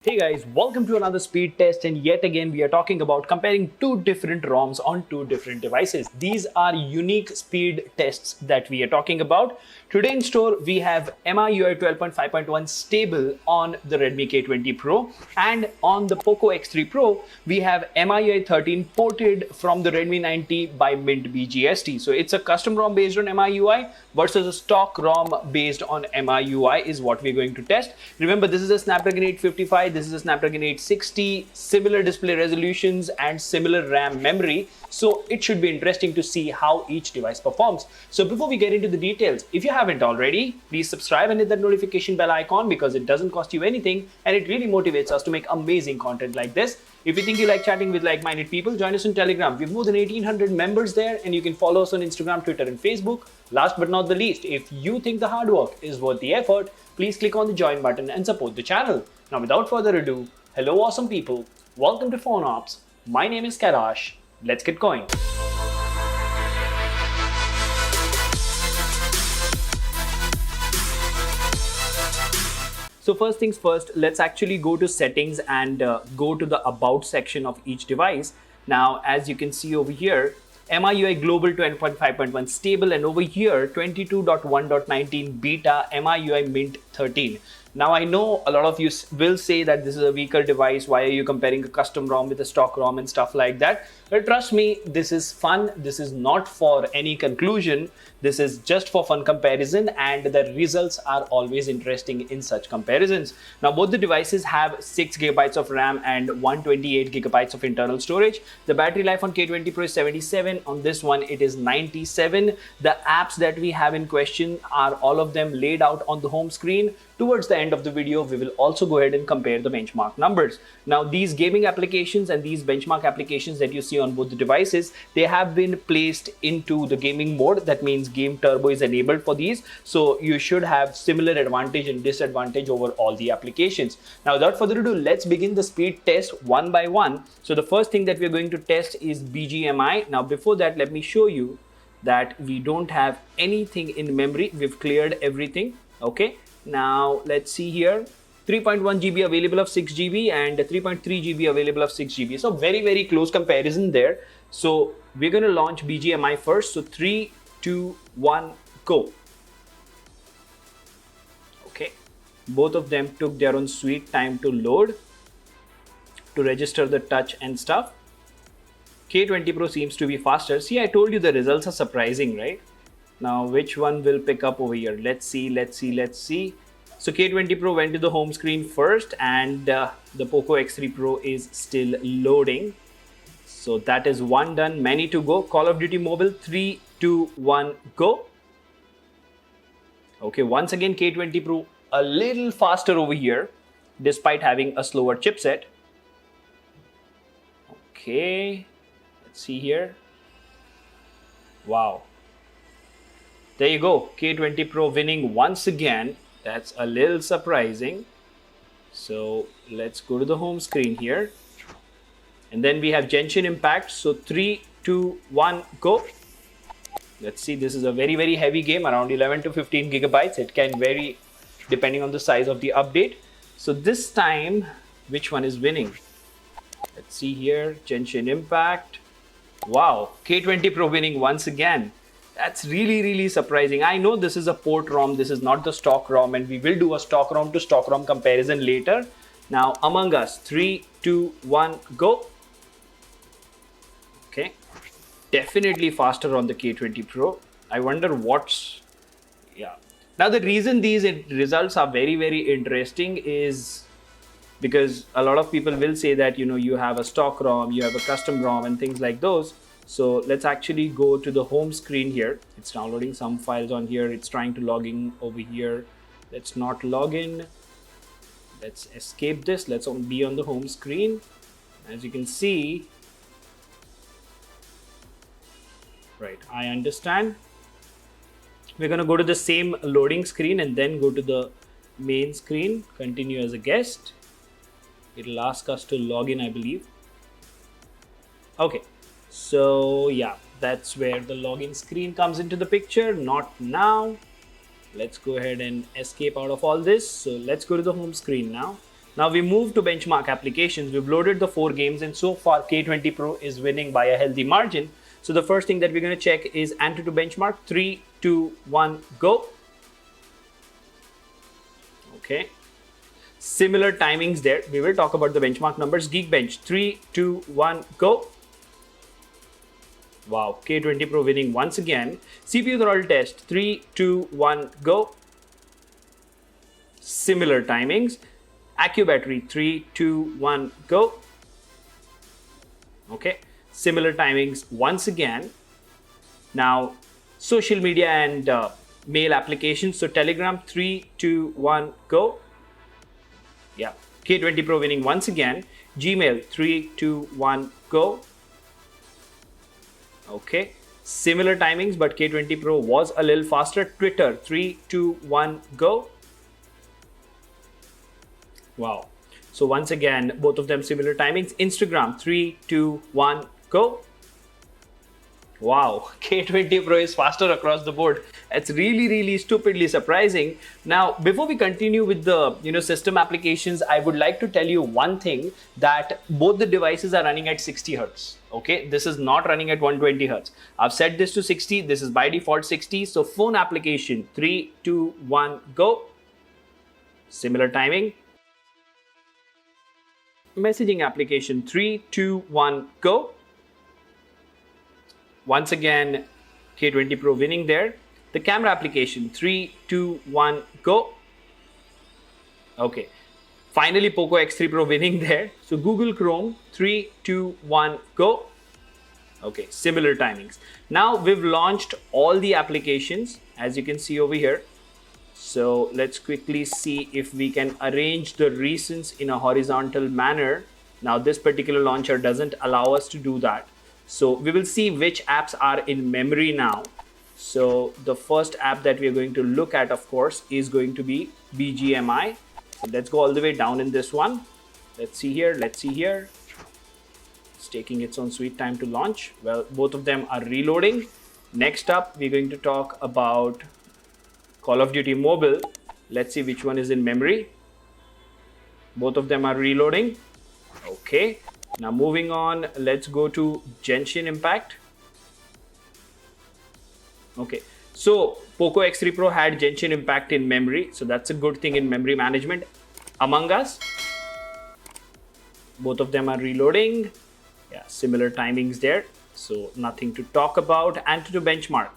Hey guys, welcome to another speed test, and yet again we are talking about comparing two different ROMs on two different devices. These are unique speed tests that we are talking about. Today in store we have Miui 12.5.1 stable on the Redmi K20 Pro, and on the Poco X3 Pro we have Miui 13 ported from the Redmi 90 by Mint BGST. So it's a custom ROM based on Miui versus a stock ROM based on Miui is what we're going to test. Remember, this is a Snapdragon 855. This is a Snapdragon 860, similar display resolutions and similar RAM memory. So it should be interesting to see how each device performs. So before we get into the details, if you haven't already, please subscribe and hit that notification bell icon because it doesn't cost you anything and it really motivates us to make amazing content like this. If you think you like chatting with like-minded people, join us on Telegram. We have more than 1,800 members there, and you can follow us on Instagram, Twitter, and Facebook. Last but not the least, if you think the hard work is worth the effort, please click on the join button and support the channel. Now, without further ado, hello awesome people. Welcome to PhoneOps. My name is Kailash. Let's get going. So first things first, let's actually go to settings and go to the about section of each device. Now, as you can see over here, Miui Global 12.5.1 stable, and over here 22.1.19 beta Miui Mint 13. Now, I know a lot of you will say that this is a weaker device. Why are you comparing a custom ROM with a stock ROM and stuff like that? But trust me, this is fun. This is not for any conclusion. This is just for fun comparison, and the results are always interesting in such comparisons. Now, both the devices have 6 GB of RAM and 128 GB of internal storage. The battery life on K20 Pro is 77. On this one, it is 97. The apps that we have in question are all of them laid out on the home screen. Towards the end of the video, we will also go ahead and compare the benchmark numbers. Now, these gaming applications and these benchmark applications that you see on both the devices, they have been placed into the gaming mode. That means Game Turbo is enabled for these. So you should have similar advantage and disadvantage over all the applications. Now, without further ado, let's begin the speed test one by one. So the first thing that we're going to test is BGMI. Now, before that, let me show you that we don't have anything in memory. We've cleared everything. Okay. Now let's see here, 3.1 GB available of 6 GB and 3.3 GB available of 6 GB. So very close comparison there. So we're going to launch BGMI first. So 3, 2, 1, go. Okay. Both of them took their own sweet time to load, to register the touch and stuff. K20 Pro seems to be faster. See, I told you the results are surprising, right? Now, which one will pick up over here? Let's see. So K20 Pro went to the home screen first, and the Poco X3 Pro is still loading. So that is one done, many to go. Call of Duty Mobile, 3, 2, 1, go. Okay, once again, K20 Pro a little faster over here, despite having a slower chipset. Okay, let's see here. Wow. There you go, K20 Pro winning once again. That's a little surprising. So let's go to the home screen here. And then we have Genshin Impact. So 3, 2, 1, go. Let's see, this is a very heavy game, around 11 to 15 gigabytes. It can vary depending on the size of the update. So this time, which one is winning? Let's see here, Genshin Impact. Wow, K20 Pro winning once again. That's really surprising. I know this is a port ROM, this is not the stock ROM, and we will do a stock ROM to stock ROM comparison later. Now, Among Us, 3, 2, 1, go. Okay, definitely faster on the K20 Pro. I wonder what's, yeah. Now, the reason these results are very interesting is because a lot of people will say that, you know, you have a stock ROM, you have a custom ROM and things like those. So let's actually go to the home screen here. It's downloading some files on here. It's trying to log in over here. Let's not log in. Let's escape this. Let's be on the home screen. As you can see, right, I understand. We're going to go to the same loading screen and then go to the main screen. Continue as a guest. It'll ask us to log in, I believe. Okay. So yeah, that's where the login screen comes into the picture. Not now. Let's go ahead and escape out of all this. So let's go to the home screen now. Now we move to benchmark applications. We've loaded the 4 games, and so far K20 Pro is winning by a healthy margin. So the first thing that we're going to check is Antutu benchmark. 3, 2, 1, go. Okay. Similar timings there. We will talk about the benchmark numbers. Geekbench. 3, 2, 1, go. Wow, K20 Pro winning once again. CPU throttle test. 3, 2, 1, go. Similar timings. Accu battery. 3, 2, 1, go. Okay, similar timings once again. Now, social media and mail applications. So Telegram. 3, 2, 1, go. Yeah, K20 Pro winning once again. Gmail. 3, 2, 1, go. Okay, similar timings, but K20 Pro was a little faster. Twitter. 3, 2, 1, go. Wow. So once again, both of them similar timings. Instagram. 3, 2, 1, go. Wow, K20 Pro is faster across the board. It's really stupidly surprising. Now, before we continue with the system applications, I would like to tell you one thing, that both the devices are running at 60 Hz. Okay, this is not running at 120 Hz. I've set this to 60. This is by default 60. So phone application. 3, 2, 1, go. Similar timing. Messaging application. 3, 2, 1, go. Once again, K20 Pro winning there. The camera application. 3, 2, 1, go. Okay. Finally, Poco X3 Pro winning there. So Google Chrome. 3, 2, 1, go. Okay, similar timings. Now we've launched all the applications, as you can see over here. So let's quickly see if we can arrange the recents in a horizontal manner. Now this particular launcher doesn't allow us to do that. So we will see which apps are in memory now. So the first app that we are going to look at, of course, is going to be BGMI. So let's go all the way down in this one. Let's see here. Let's see here. It's taking its own sweet time to launch. Well, both of them are reloading. Next up, we're going to talk about Call of Duty Mobile. Let's see which one is in memory. Both of them are reloading. Okay. Now moving on, let's go to Genshin Impact. Okay, so Poco X3 Pro had Genshin Impact in memory, so that's a good thing in memory management. Among Us, both of them are reloading. Yeah, similar timings there, so nothing to talk about. Antutu benchmark.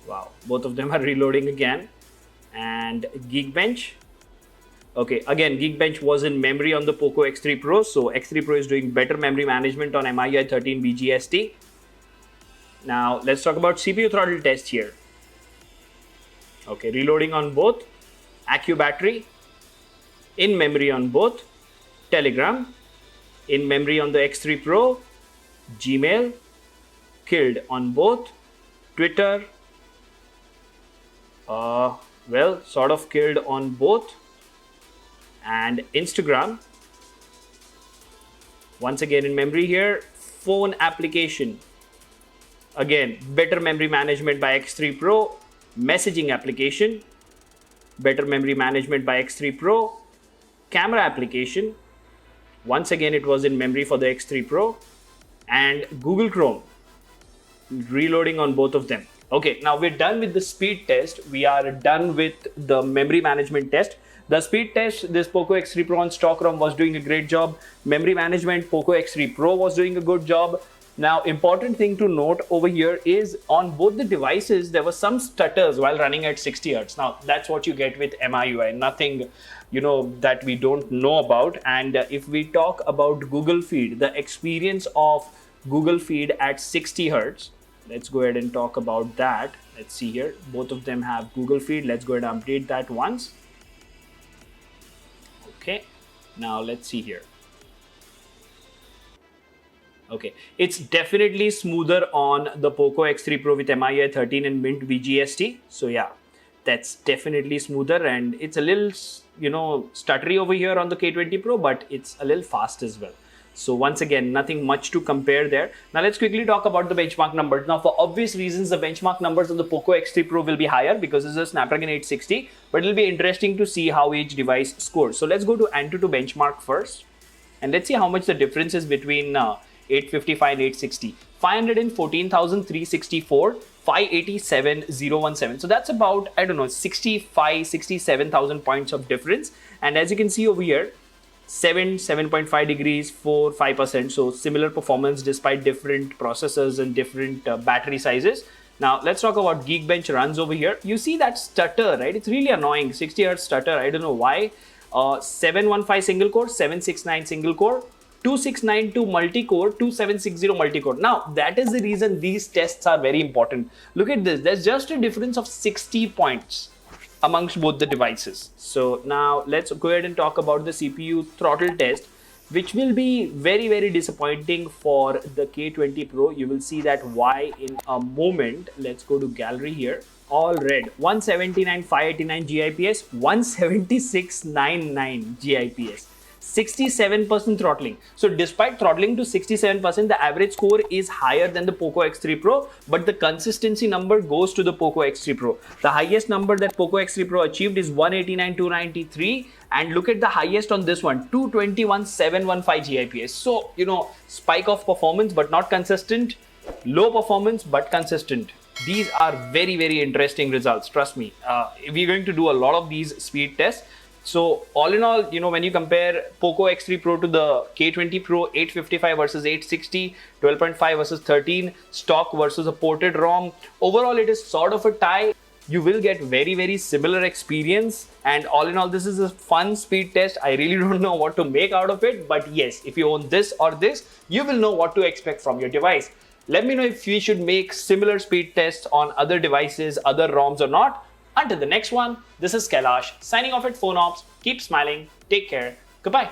Wow, both of them are reloading again. And Geekbench. Okay, again, Geekbench was in memory on the Poco X3 Pro, so X3 Pro is doing better memory management on MIUI 13 BGST. Now, let's talk about CPU throttle test here. Okay, reloading on both. Accu battery, in memory on both. Telegram, in memory on the X3 Pro. Gmail, killed on both. Twitter, well, sort of killed on both. And Instagram, once again in memory here. Phone application, again, better memory management by X3 Pro. Messaging application, better memory management by X3 Pro. Camera application, once again it was in memory for the X3 Pro. And Google Chrome, reloading on both of them. Okay, now we're done with the speed test. We are done with the memory management test. The speed test, this Poco X3 Pro on stock ROM was doing a great job. Memory management, Poco X3 Pro was doing a good job. Now, important thing to note over here is on both the devices, there were some stutters while running at 60 Hz. Now, that's what you get with MIUI, nothing, that we don't know about. And if we talk about Google Feed, the experience of Google Feed at 60 Hz, let's go ahead and talk about that. Let's see here. Both of them have Google Feed. Let's go ahead and update that once. Okay, now let's see here. Okay, it's definitely smoother on the Poco X3 Pro with MIUI 13 and Mint BGST. So yeah, that's definitely smoother, and it's a little, stuttery over here on the K20 Pro, but it's a little fast as well. So once again, nothing much to compare there. Now let's quickly talk about the benchmark numbers. Now for obvious reasons, the benchmark numbers of the Poco X3 Pro will be higher because it's a Snapdragon 860, but it'll be interesting to see how each device scores. So let's go to AnTuTu benchmark first, and let's see how much the difference is between 855 and 860. 514,364, 587,017. So that's about, I don't know, 67,000 points of difference. And as you can see over here, 7.5 degrees, 5%. So similar performance despite different processors and different battery sizes. Now let's talk about Geekbench runs over here. You see that stutter, right? It's really annoying. 60 Hz stutter. I don't know why. 715 single core, 769 single core, 2692 multi-core, 2760 multi-core. Now that is the reason these tests are very important. Look at this. There's just a difference of 60 points amongst both the devices. So now let's go ahead and talk about the CPU throttle test, which will be very, very disappointing for the K20 Pro. You will see that why in a moment. Let's go to gallery here. All red. 179 589 GIPS, 176.99 GIPS. 67% throttling. So despite throttling to 67%, the average score is higher than the Poco X3 Pro, but the consistency number goes to the Poco X3 Pro. The highest number that Poco X3 Pro achieved is 189,293, and look at the highest on this one, 221,715 GIPS. So, you know, spike of performance but not consistent, low performance but consistent. These are very, very interesting results, trust me. We're going to do a lot of these speed tests. So all in all, you know, when you compare Poco X3 Pro to the K20 Pro, 855 versus 860, 12.5 versus 13, stock versus a ported ROM, overall it is sort of a tie. You will get very, very similar experience, and all in all, this is a fun speed test. I really don't know what to make out of it, but yes, if you own this or this, you will know what to expect from your device. Let me know if we should make similar speed tests on other devices, other ROMs or not. Until the next one, this is Kailash signing off at PhoneOps. Keep smiling, take care, goodbye.